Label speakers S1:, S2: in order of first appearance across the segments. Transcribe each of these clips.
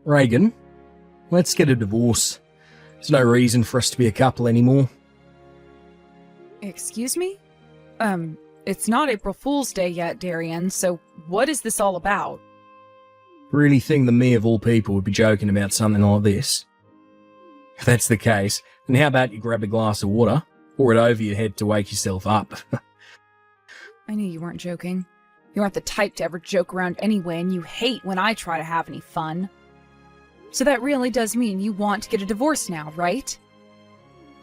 S1: Reagan, let's get a divorce. There's no reason for us to be a couple anymore.
S2: Excuse me? It's not April Fool's Day yet, Darian, so what is this all about?
S1: Really think that me of all people would be joking about something like this? If that's the case, then how about you grab a glass of water, pour it over your head to wake yourself up?
S2: I knew you weren't joking. You aren't the type to ever joke around anyway, and you hate when I try to have any fun. So that really does mean you want to get a divorce now, right?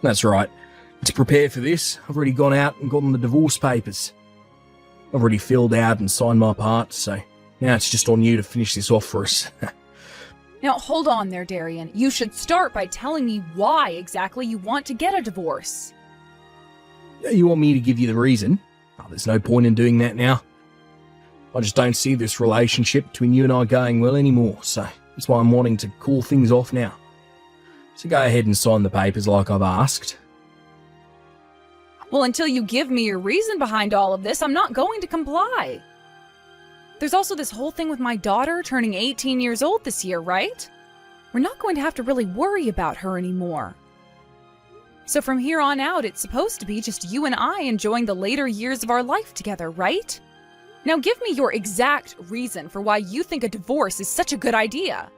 S1: That's right. To prepare for this, I've already gone out and gotten the divorce papers. I've already filled out and signed my part, so now it's just on you to finish this off for us.
S2: Now hold on there, Darian. You should start by telling me why exactly you want to get a divorce.
S1: You want me to give you the reason? Oh, there's no point in doing that now. I just don't see this relationship between you and I going well anymore, so that's why I'm wanting to call things off now. So go ahead and sign the papers like I've asked.
S2: Well, until you give me your reason behind all of this, I'm not going to comply. There's also this whole thing with my daughter turning 18 years old this year, right? We're not going to have to really worry about her anymore. So from here on out, it's supposed to be just you and I enjoying the later years of our life together, right? Now give me your exact reason for why you think a divorce is such a good idea.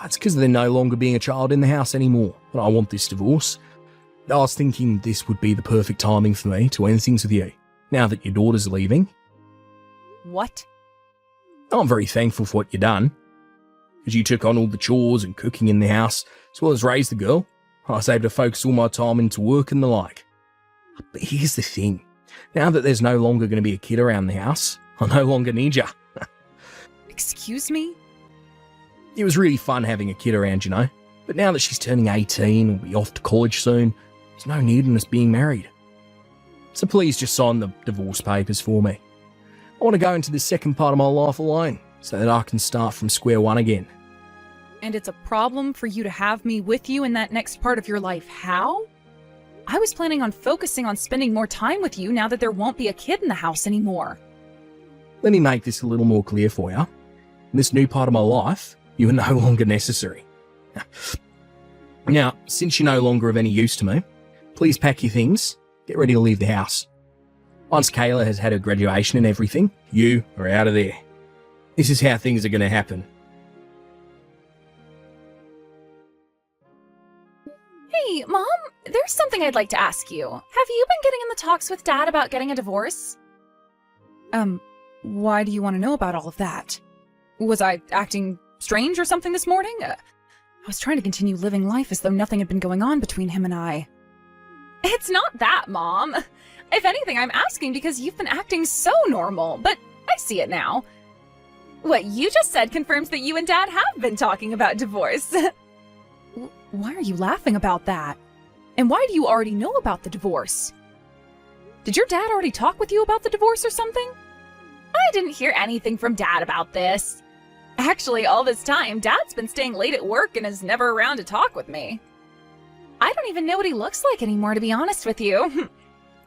S1: It's because they're no longer being a child in the house anymore, and I want this divorce. I was thinking this would be the perfect timing for me to end things with you, now that your daughter's leaving.
S2: What?
S1: I'm very thankful for what you've done. As you took on all the chores and cooking in the house, as well as raised the girl, I was able to focus all my time into work and the like. But here's the thing. Now that there's no longer going to be a kid around the house, I no longer need you.
S2: Excuse me?
S1: It was really fun having a kid around, you know. But now that she's turning 18 and will be off to college soon, there's no need in us being married. So please just sign the divorce papers for me. I want to go into the second part of my life alone, so that I can start from square one again.
S2: And it's a problem for you to have me with you in that next part of your life. How? I was planning on focusing on spending more time with you now that there won't be a kid in the house anymore.
S1: Let me make this a little more clear for you. In this new part of my life, you are no longer necessary. Now, since you're no longer of any use to me, please pack your things, get ready to leave the house. Once Kayla has had her graduation and everything, you are out of there. This is how things are going to happen.
S2: Hey, Mom, there's something I'd like to ask you. Have you been getting in the talks with Dad about getting a divorce? Why do you want to know about all of that? Was I acting strange or something this morning? I was trying to continue living life as though nothing had been going on between him and I. It's not that, Mom. If anything, I'm asking because you've been acting so normal, but I see it now. What you just said confirms that you and Dad have been talking about divorce. Why are you laughing about that? And why do you already know about the divorce? Did your dad already talk with you about the divorce or something? I didn't hear anything from Dad about this. Actually, all this time, Dad's been staying late at work and is never around to talk with me. I don't even know what he looks like anymore, to be honest with you.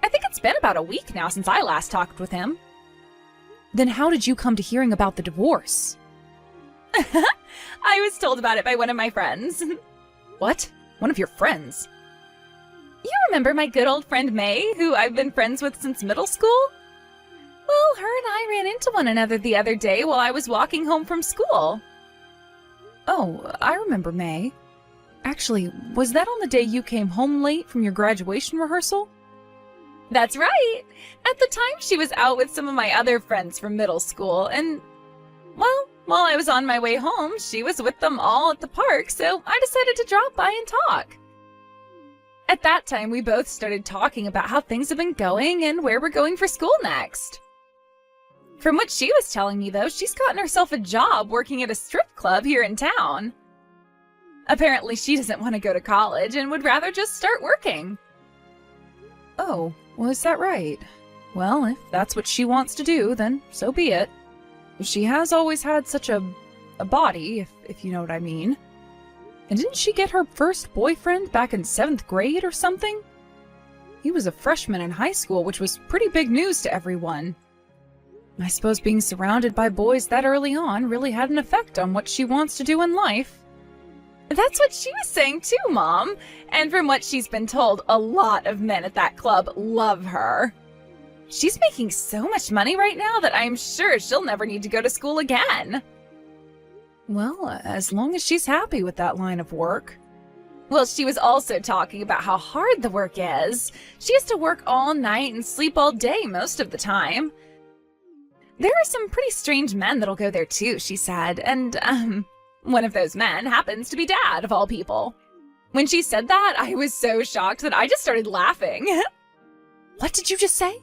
S2: I think it's been about a week now since I last talked with him. Then how did you come to hearing about the divorce? I was told about it by one of my friends. What? One of your friends? You remember my good old friend May, who I've been friends with since middle school? Well, her and I ran into one another the other day while I was walking home from school. Oh, I remember May. Actually, was that on the day you came home late from your graduation rehearsal? That's right! At the time, she was out with some of my other friends from middle school, and, well, while I was on my way home, she was with them all at the park, so I decided to drop by and talk. At that time, we both started talking about how things have been going and where we're going for school next. From what she was telling me, though, she's gotten herself a job working at a strip club here in town. Apparently, she doesn't want to go to college and would rather just start working. Oh, was that right? Well, if that's what she wants to do, then so be it. She has always had such a body, if you know what I mean. And didn't she get her first boyfriend back in 7th grade or something? He was a freshman in high school, which was pretty big news to everyone. I suppose being surrounded by boys that early on really had an effect on what she wants to do in life. That's what she was saying too, Mom. And from what she's been told, a lot of men at that club love her. She's making so much money right now that I'm sure she'll never need to go to school again. Well, as long as she's happy with that line of work. Well, she was also talking about how hard the work is. She has to work all night and sleep all day most of the time. There are some pretty strange men that'll go there too, she said, and, one of those men happens to be Dad, of all people. When she said that, I was so shocked that I just started laughing. What did you just say?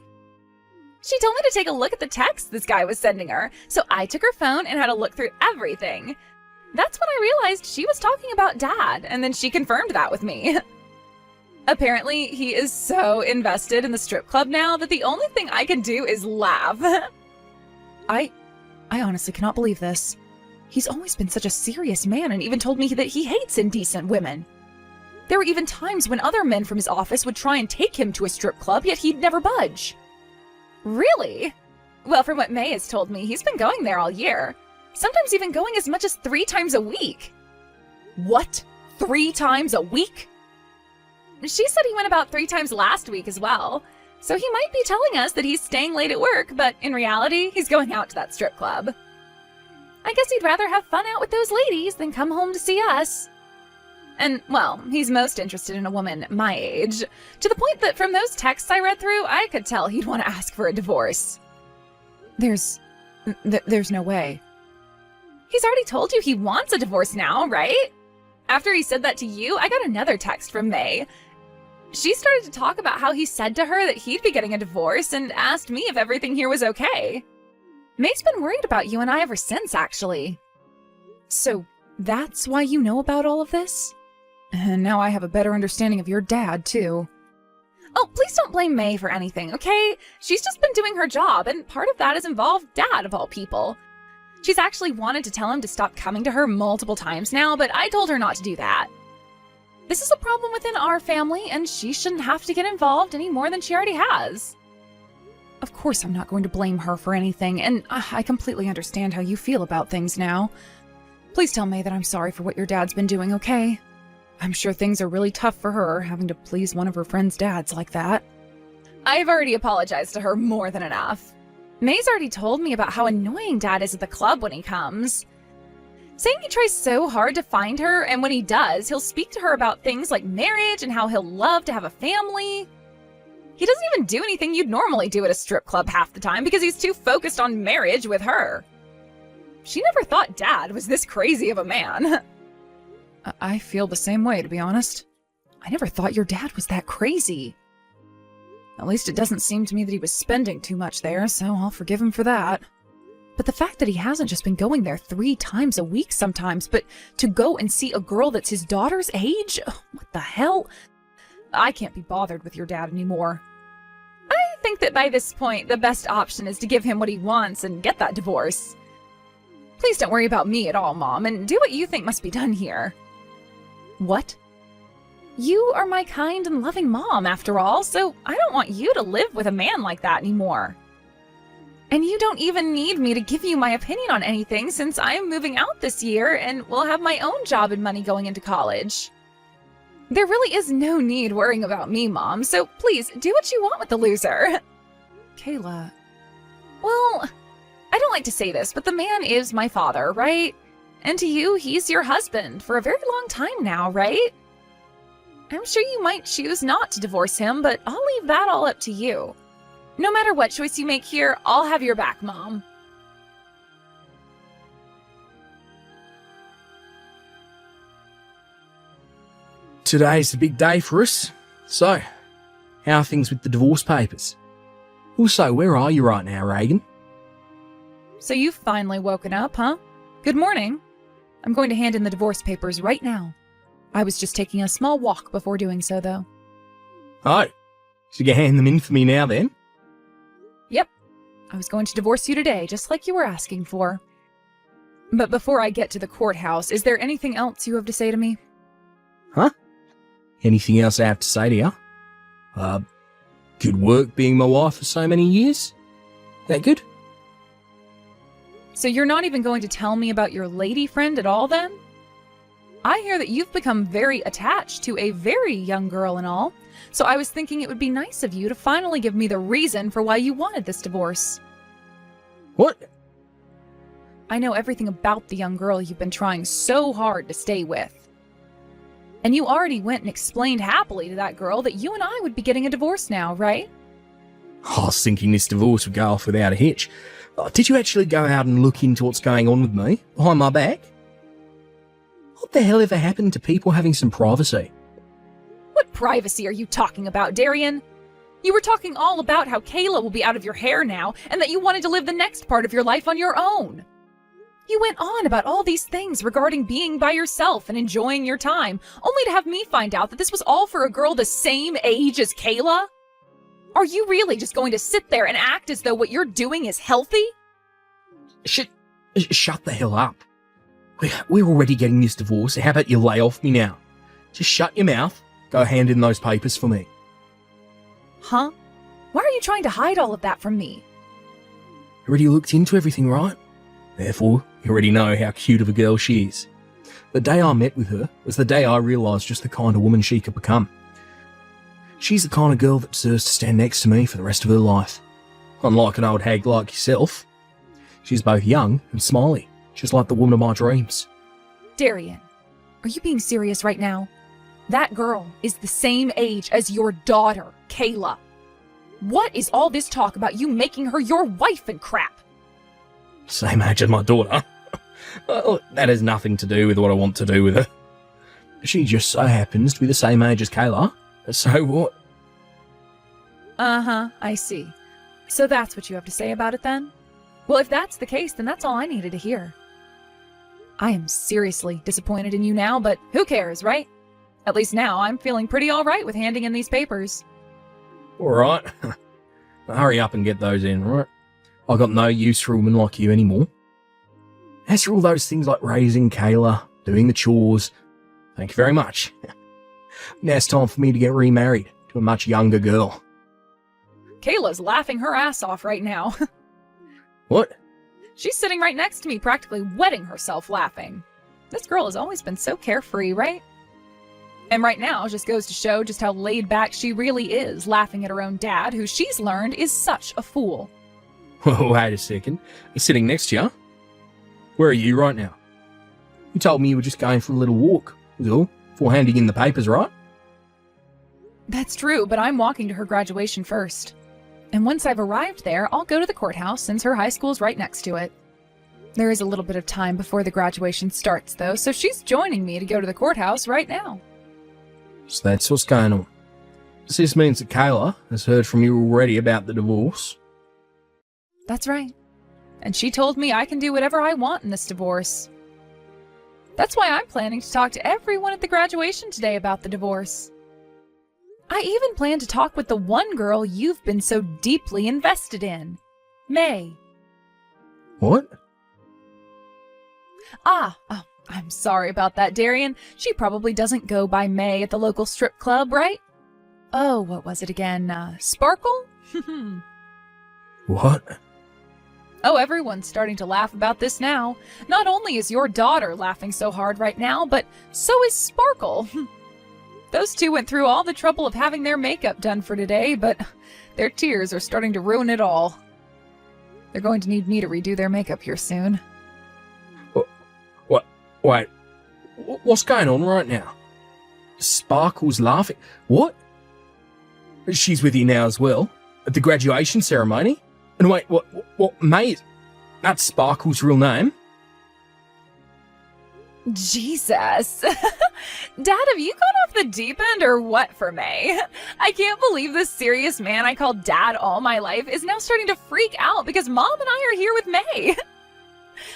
S2: She told me to take a look at the text this guy was sending her, so I took her phone and had a look through everything. That's when I realized she was talking about Dad, and then she confirmed that with me. Apparently, he is so invested in the strip club now that the only thing I can do is laugh. I honestly cannot believe this. He's always been such a serious man and even told me that he hates indecent women. There were even times when other men from his office would try and take him to a strip club, yet he'd never budge. Really? Well, from what May has told me, he's been going there all year. Sometimes even going as much as 3 times a week. What? 3 times a week? She said he went about 3 times last week as well. So he might be telling us that he's staying late at work, but in reality, he's going out to that strip club. I guess he'd rather have fun out with those ladies than come home to see us. And, well, he's most interested in a woman my age, to the point that from those texts I read through, I could tell he'd want to ask for a divorce. There's no way. He's already told you he wants a divorce now, right? After he said that to you, I got another text from May. She started to talk about how he said to her that he'd be getting a divorce and asked me if everything here was okay. May's been worried about you and I ever since, actually. So that's why you know about all of this? And now I have a better understanding of your dad, too. Oh, please don't blame May for anything, okay? She's just been doing her job, and part of that has involved Dad, of all people. She's actually wanted to tell him to stop coming to her multiple times now, but I told her not to do that. This is a problem within our family, and she shouldn't have to get involved any more than she already has. Of course I'm not going to blame her for anything, and I completely understand how you feel about things now. Please tell May that I'm sorry for what your dad's been doing, okay? I'm sure things are really tough for her, having to please one of her friends' dads like that. I've already apologized to her more than enough. May's already told me about how annoying Dad is at the club when he comes. Saying he tries so hard to find her, and when he does, he'll speak to her about things like marriage and how he'll love to have a family. He doesn't even do anything you'd normally do at a strip club half the time because he's too focused on marriage with her. She never thought Dad was this crazy of a man. I feel the same way, to be honest. I never thought your dad was that crazy. At least it doesn't seem to me that he was spending too much there, so I'll forgive him for that. But the fact that he hasn't just been going there 3 times a week sometimes, but to go and see a girl that's his daughter's age? What the hell? I can't be bothered with your dad anymore. I think that by this point, the best option is to give him what he wants and get that divorce. Please don't worry about me at all, Mom, and do what you think must be done here. What? You are my kind and loving mom, after all, so I don't want you to live with a man like that anymore. And you don't even need me to give you my opinion on anything since I am moving out this year and will have my own job and money going into college. There really is no need worrying about me, Mom, so please do what you want with the loser. Kayla. Well, I don't like to say this, but the man is my father, right? And to you, he's your husband for a very long time now, right? I'm sure you might choose not to divorce him, but I'll leave that all up to you. No matter what choice you make here, I'll have your back, Mom.
S1: Today's the big day for us. So, how are things with the divorce papers? Also, where are you right now, Reagan?
S2: So you've finally woken up, huh? Good morning. I'm going to hand in the divorce papers right now. I was just taking a small walk before doing so, though.
S1: Oh, so you hand them in for me now, then?
S2: Yep. I was going to divorce you today, just like you were asking for. But before I get to the courthouse, is there anything else you have to say to me?
S1: Huh? Anything else I have to say to you? Good work being my wife for so many years? That good?
S2: So you're not even going to tell me about your lady friend at all then? I hear that you've become very attached to a very young girl and all, so I was thinking it would be nice of you to finally give me the reason for why you wanted this divorce.
S1: What?
S2: I know everything about the young girl you've been trying so hard to stay with. And you already went and explained happily to that girl that you and I would be getting a divorce now, right?
S1: I was thinking this divorce would go off without a hitch. Did you actually go out and look into what's going on with me, behind my back? What the hell ever happened to people having some privacy?
S2: What privacy are you talking about, Darian? You were talking all about how Kayla will be out of your hair now, and that you wanted to live the next part of your life on your own. You went on about all these things regarding being by yourself and enjoying your time, only to have me find out that this was all for a girl the same age as Kayla? Are you really just going to sit there and act as though what you're doing is healthy?
S1: Shut the hell up. We're already getting this divorce. How about you lay off me now? Just shut your mouth. Go hand in those papers for me.
S2: Huh? Why are you trying to hide all of that from me?
S1: You already looked into everything, right? Therefore, you already know how cute of a girl she is. The day I met with her was the day I realised just the kind of woman she could become. She's the kind of girl that deserves to stand next to me for the rest of her life. Unlike an old hag like yourself, she's both young and smiley, just like the woman of my dreams.
S2: Darian, are you being serious right now? That girl is the same age as your daughter, Kayla. What is all this talk about you making her your wife and crap?
S1: Same age as my daughter? That has nothing to do with what I want to do with her. She just so happens to be the same age as Kayla. So what?
S2: Uh-huh, I see. So that's what you have to say about it then? Well, if that's the case, then that's all I needed to hear. I am seriously disappointed in you now, but who cares, right? At least now I'm feeling pretty all right with handing in these papers.
S1: All right. Hurry up and get those in, right? I've got no use for a woman like you anymore. As for all those things like raising Kayla, doing the chores, thank you very much. Now it's time for me to get remarried to a much younger girl.
S2: Kayla's laughing her ass off right now.
S1: What?
S2: She's sitting right next to me, practically wetting herself laughing. This girl has always been so carefree, right? And right now just goes to show just how laid back she really is, laughing at her own dad, who she's learned is such a fool.
S1: Wait a second. He's sitting next to you. Where are you right now? You told me you were just going for a little walk, was all, before handing in the papers, right?
S2: That's true, but I'm walking to her graduation first. And once I've arrived there, I'll go to the courthouse since her high school's right next to it. There is a little bit of time before the graduation starts, though, so she's joining me to go to the courthouse right now.
S1: So that's what's going on. So this means that Kayla has heard from you already about the divorce.
S2: That's right. And she told me I can do whatever I want in this divorce. That's why I'm planning to talk to everyone at the graduation today about the divorce. I even plan to talk with the one girl you've been so deeply invested in, May.
S1: What?
S2: I'm sorry about that, Darian. She probably doesn't go by May at the local strip club, right? Oh, what was it again? Sparkle?
S1: What?
S2: Oh, everyone's starting to laugh about this now. Not only is your daughter laughing so hard right now, but so is Sparkle. Those two went through all the trouble of having their makeup done for today, but their tears are starting to ruin it all. They're going to need me to redo their makeup here soon.
S1: What? Wait. What's going on right now? Sparkle's laughing. What? She's with you now as well? At the graduation ceremony? And wait, what, mate? That's Sparkle's real name?
S2: Jesus. Dad, have you gone off the deep end or what for May? I can't believe this serious man I called Dad all my life is now starting to freak out because Mom and I are here with May.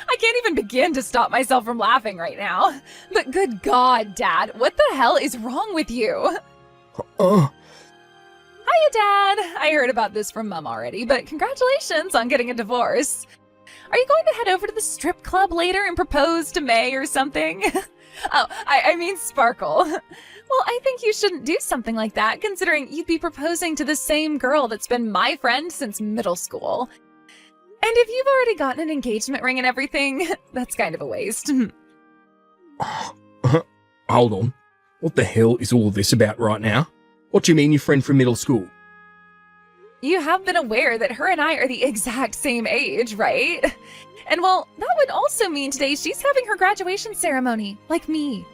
S2: I can't even begin to stop myself from laughing right now. But good God, Dad, what the hell is wrong with you? Hiya, Dad. I heard about this from Mom already, but congratulations on getting a divorce. Are you going to head over to the strip club later and propose to May or something? I mean Sparkle. Well, I think you shouldn't do something like that, considering you'd be proposing to the same girl that's been my friend since middle school. And if you've already gotten an engagement ring and everything, that's kind of a waste.
S1: Hold on. What the hell is all this about right now? What do you mean your friend from middle school?
S2: You have been aware that her and I are the exact same age, right? And well, that would also mean today she's having her graduation ceremony, like me.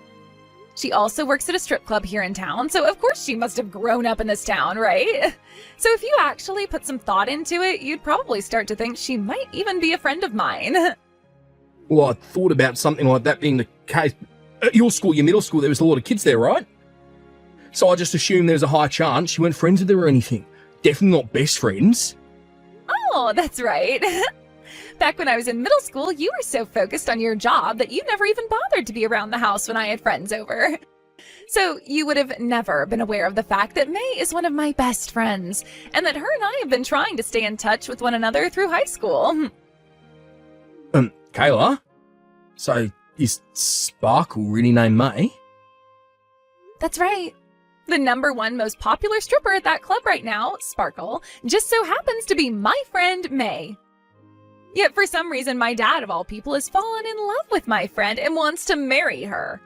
S2: She also works at a strip club here in town, so of course she must have grown up in this town, right? So if you actually put some thought into it, you'd probably start to think she might even be a friend of mine.
S1: Well, I thought about something like that being the case. At your school, your middle school, there was a lot of kids there, right? So I just assumed there was a high chance you weren't friends with her or anything. Definitely not best friends.
S2: Oh, that's right. Back when I was in middle school, you were so focused on your job that you never even bothered to be around the house when I had friends over. So you would have never been aware of the fact that May is one of my best friends, and that her and I have been trying to stay in touch with one another through high school.
S1: Kayla? So, is Sparkle really named May?
S2: That's right. The #1 most popular stripper at that club right now, Sparkle, just so happens to be my friend May. Yet for some reason, my dad, of all people, has fallen in love with my friend and wants to marry her.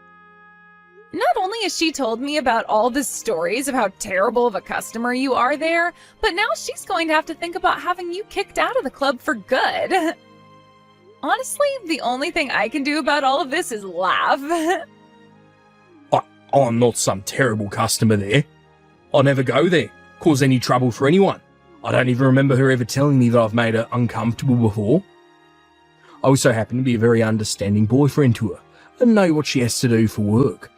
S2: Not only has she told me about all the stories of how terrible of a customer you are there, but now she's going to have to think about having you kicked out of the club for good. Honestly, the only thing I can do about all of this is laugh.
S1: I'm not some terrible customer there. I'll never go there, cause any trouble for anyone. I don't even remember her ever telling me that I've made her uncomfortable before. I also happen to be a very understanding boyfriend to her and know what she has to do for work.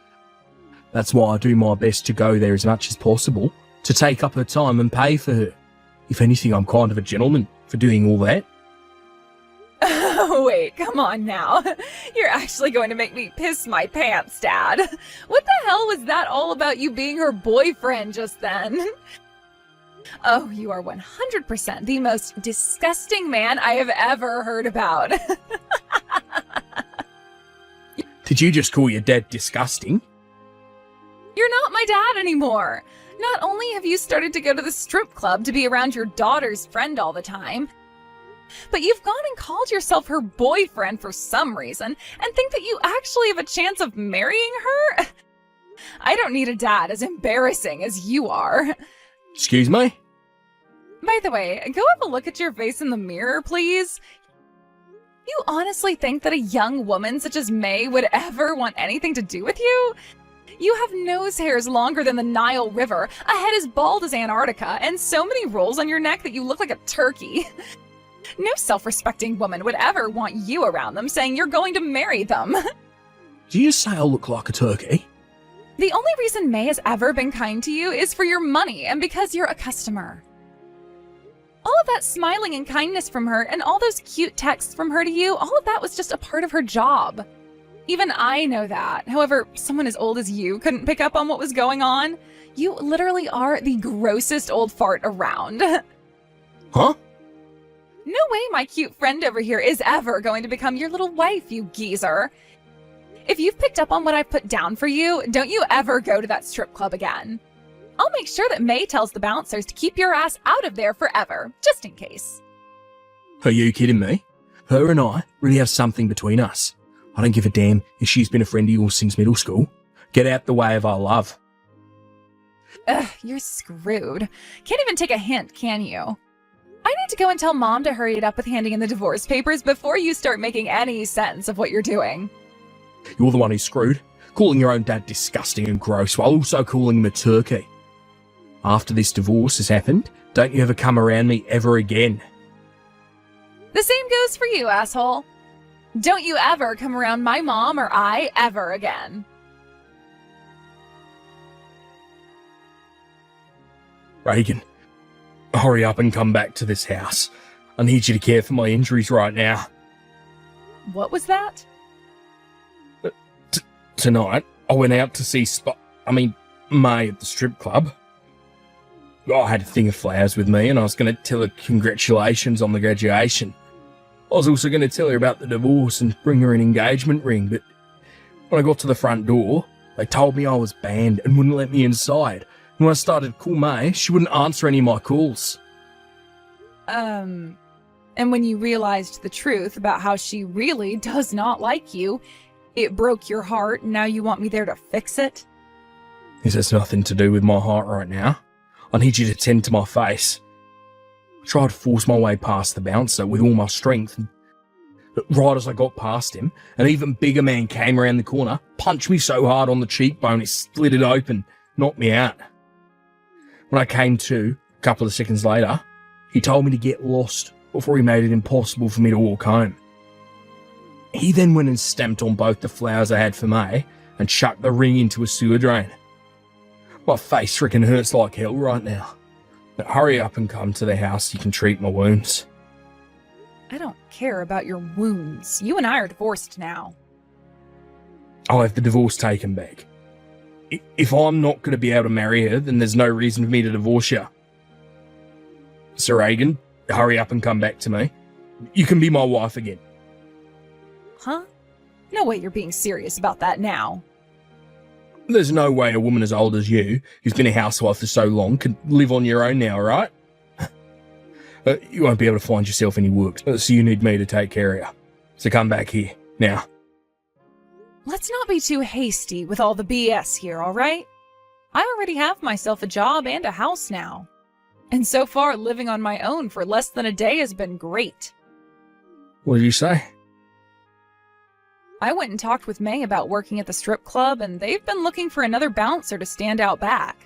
S1: That's why I do my best to go there as much as possible, to take up her time and pay for her. If anything, I'm kind of a gentleman for doing all that.
S2: Oh, wait, come on now. You're actually going to make me piss my pants, Dad. What the hell was that all about you being her boyfriend just then? Oh, you are 100% the most disgusting man I have ever heard about.
S1: Did you just call your dad disgusting?
S2: You're not my dad anymore. Not only have you started to go to the strip club to be around your daughter's friend all the time, but you've gone and called yourself her boyfriend for some reason and think that you actually have a chance of marrying her? I don't need a dad as embarrassing as you are.
S1: Excuse me?
S2: By the way, go have a look at your face in the mirror, please. You honestly think that a young woman such as May would ever want anything to do with you? You have nose hairs longer than the Nile River, a head as bald as Antarctica, and so many rolls on your neck that you look like a turkey. No self-respecting woman would ever want you around them saying you're going to marry them.
S1: Did you just say I look like a turkey?
S2: The only reason May has ever been kind to you is for your money and because you're a customer. All of that smiling and kindness from her and all those cute texts from her to you, all of that was just a part of her job. Even I know that. However, someone as old as you couldn't pick up on what was going on. You literally are the grossest old fart around.
S1: Huh?
S2: No way my cute friend over here is ever going to become your little wife, you geezer. If you've picked up on what I've put down for you, don't you ever go to that strip club again. I'll make sure that May tells the bouncers to keep your ass out of there forever, just in case.
S1: Are you kidding me? Her and I really have something between us. I don't give a damn if she's been a friend of yours since middle school. Get out the way of our love.
S2: Ugh, you're screwed. Can't even take a hint, can you? I need to go and tell Mom to hurry it up with handing in the divorce papers before you start making any sense of what you're doing.
S1: You're the one who's screwed, calling your own dad disgusting and gross while also calling him a turkey. After this divorce has happened, don't you ever come around me ever again.
S2: The same goes for you, asshole. Don't you ever come around my mom or I ever again.
S1: Reagan, hurry up and come back to this house. I need you to care for my injuries right now.
S2: What was that?
S1: Tonight, I went out to see May at the strip club. I had a thing of flowers with me and I was going to tell her congratulations on the graduation. I was also going to tell her about the divorce and bring her an engagement ring, but when I got to the front door, they told me I was banned and wouldn't let me inside. And when I started to call May, she wouldn't answer any of my calls.
S2: And when you realized the truth about how she really does not like you, it broke your heart, and now you want me there to fix it?
S1: This has nothing to do with my heart right now. I need you to tend to my face. I tried to force my way past the bouncer with all my strength, but right as I got past him, an even bigger man came around the corner, punched me so hard on the cheekbone it split it open, knocked me out. When I came to, a couple of seconds later, he told me to get lost before he made it impossible for me to walk home. He then went and stamped on both the flowers I had for May and chucked the ring into a sewer drain. My face freaking hurts like hell right now. Now hurry up and come to the house so you can treat my wounds.
S2: I don't care about your wounds. You and I are divorced now.
S1: I'll have the divorce taken back. If I'm not going to be able to marry her, then there's no reason for me to divorce you. Sir Reagan, hurry up and come back to me. You can be my wife again.
S2: Huh? No way you're being serious about that now.
S1: There's no way a woman as old as you, who's been a housewife for so long, can live on your own now, right? You won't be able to find yourself any work, so you need me to take care of you. So come back here, now.
S2: Let's not be too hasty with all the BS here, all right? I already have myself a job and a house now. And so far, living on my own for less than a day has been great.
S1: What did you say?
S2: I went and talked with May about working at the strip club, and they've been looking for another bouncer to stand out back.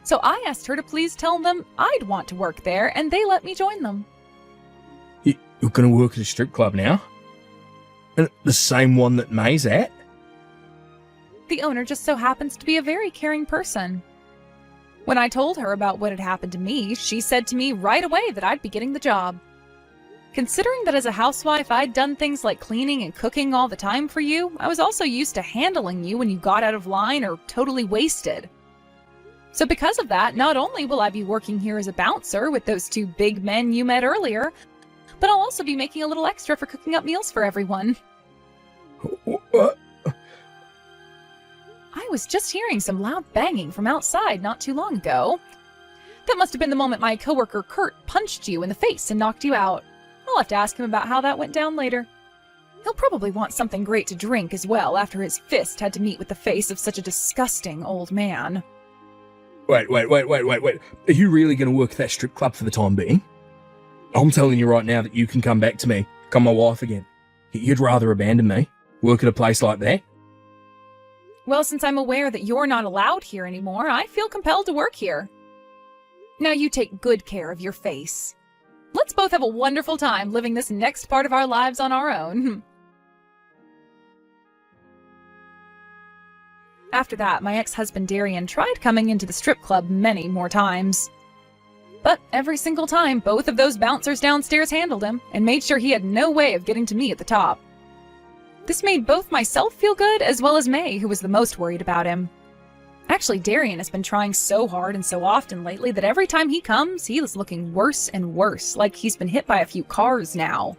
S2: So I asked her to please tell them I'd want to work there, and they let me join them.
S1: You're going to work at a strip club now? And the same one that May's at?
S2: The owner just so happens to be a very caring person. When I told her about what had happened to me, she said to me right away that I'd be getting the job. Considering that as a housewife I'd done things like cleaning and cooking all the time for you, I was also used to handling you when you got out of line or totally wasted. So because of that, not only will I be working here as a bouncer with those two big men you met earlier, but I'll also be making a little extra for cooking up meals for everyone.
S1: What?
S2: I was just hearing some loud banging from outside not too long ago. That must have been the moment my coworker Kurt punched you in the face and knocked you out. I'll have to ask him about how that went down later. He'll probably want something great to drink as well after his fist had to meet with the face of such a disgusting old man.
S1: Wait. Are you really going to work at that strip club for the time being? I'm telling you right now that you can come back to me, become my wife again. You'd rather abandon me, work at a place like that?
S2: Well, since I'm aware that you're not allowed here anymore, I feel compelled to work here. Now you take good care of your face. Let's both have a wonderful time living this next part of our lives on our own. After that, my ex-husband Darian tried coming into the strip club many more times. But every single time, both of those bouncers downstairs handled him and made sure he had no way of getting to me at the top. This made both myself feel good as well as May, who was the most worried about him. Actually, Darian has been trying so hard and so often lately that every time he comes, he is looking worse and worse, like he's been hit by a few cars now.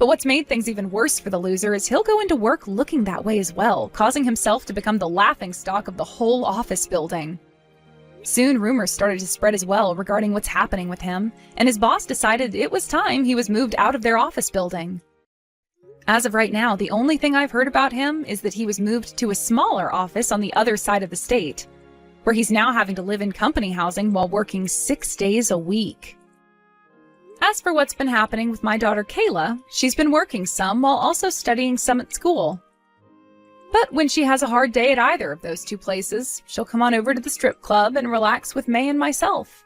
S2: But what's made things even worse for the loser is he'll go into work looking that way as well, causing himself to become the laughingstock of the whole office building. Soon rumors started to spread as well regarding what's happening with him, and his boss decided it was time he was moved out of their office building. As of right now, the only thing I've heard about him is that he was moved to a smaller office on the other side of the state, where he's now having to live in company housing while working 6 days a week. As for what's been happening with my daughter Kayla, she's been working some while also studying some at school. But when she has a hard day at either of those two places, she'll come on over to the strip club and relax with May and myself.